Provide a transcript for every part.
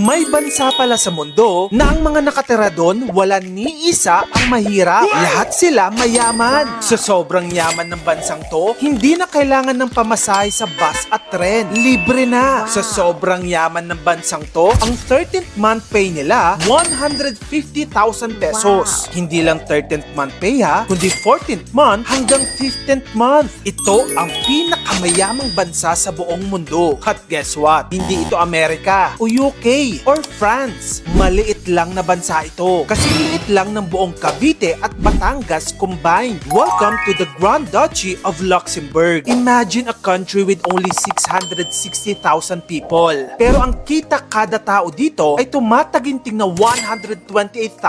May bansa pala sa mundo na ang mga nakatira doon wala ni isa ang mahirap. Lahat sila mayaman. Sa sobrang yaman ng bansang to, hindi na kailangan ng pamasahe sa bus at tren. Libre na. Sa sobrang yaman ng bansang to, ang 13th month pay nila 150,000 pesos. Hindi lang 13th month pay ha, kundi 14th month hanggang 15th month. Ito ang pinakamayamang bansa sa buong mundo. At guess what? Hindi ito Amerika o UK or France. Maliit lang na bansa ito. Kasi liit lang ng buong Cavite at Batangas combined. Welcome to the Grand Duchy of Luxembourg. Imagine a country with only 660,000 people. Pero ang kita kada tao dito ay tumataginting na $128,000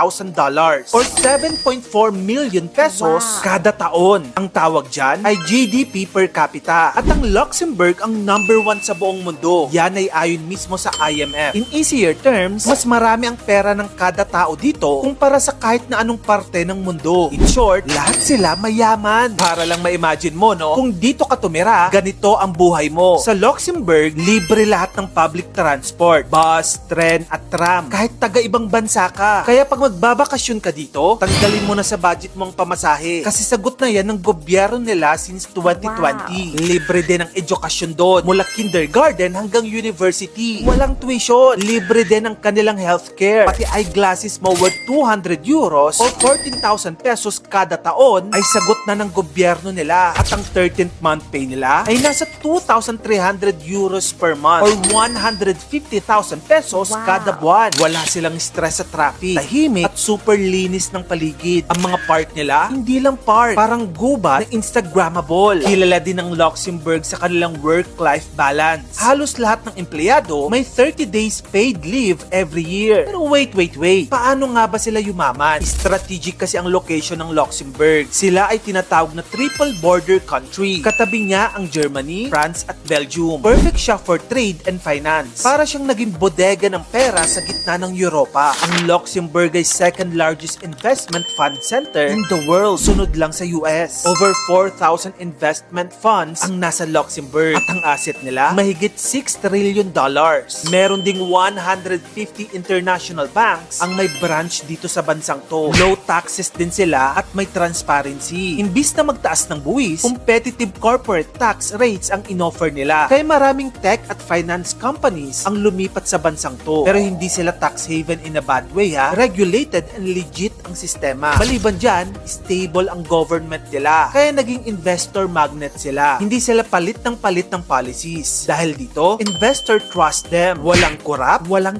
or 7.4 million pesos kada taon. Ang tawag dyan ay GDP per capita. At ang Luxembourg ang number 1 sa buong mundo. Yan ay ayon mismo sa IMF. In easier terms, mas marami ang pera ng kada tao dito kumpara sa kahit na anong parte ng mundo. In short, lahat sila mayaman. Para lang ma-imagine mo, no? Kung dito ka tumira, ganito ang buhay mo. Sa Luxembourg, libre lahat ng public transport. Bus, tren, at tram. Kahit taga-ibang bansa ka. Kaya pag magbabakasyon ka dito, tanggalin mo na sa budget mo ang pamasahe. Kasi sagot na yan ng gobyerno nila since 2020. Libre din ang edukasyon doon. Mula kindergarten hanggang university. Walang tuition. Libre din ang kanilang healthcare. Pati eyeglasses mo worth 200 euros o 14,000 pesos kada taon ay sagot na ng gobyerno nila. At ang 13th month pay nila ay nasa 2,300 euros per month or 150,000 pesos kada buwan. Wala silang stress sa traffic. Tahimik at super linis ng paligid. Ang mga park nila, hindi lang park. Parang gubat na Instagrammable. Kilala din ng Luxembourg sa kanilang work-life balance. Halos lahat ng empleyado may 30 days paid leave every year. Pero wait. Paano nga ba sila yumaman? Strategic kasi ang location ng Luxembourg. Sila ay tinatawag na triple border country. Katabi niya ang Germany, France at Belgium. Perfect siya for trade and finance. Para siyang naging bodega ng pera sa gitna ng Europa. Ang Luxembourg ay second largest investment fund center in the world. Sunod lang sa US. Over 4,000 investment funds ang nasa Luxembourg. At ang asset nila, mahigit $6 trillion. Meron ding 150 international banks ang may branch dito sa bansang to. Low taxes din sila at may transparency. Imbis na magtaas ng buwis, competitive corporate tax rates ang inoffer nila. Kaya maraming tech at finance companies ang lumipat sa bansang to. Pero hindi sila tax haven in a bad way ha. Regulated and legit ang sistema. Maliban dyan, stable ang government nila. Kaya naging investor magnet sila. Hindi sila palit ng policies. Dahil dito, investor trust them. Walang corrupt, walang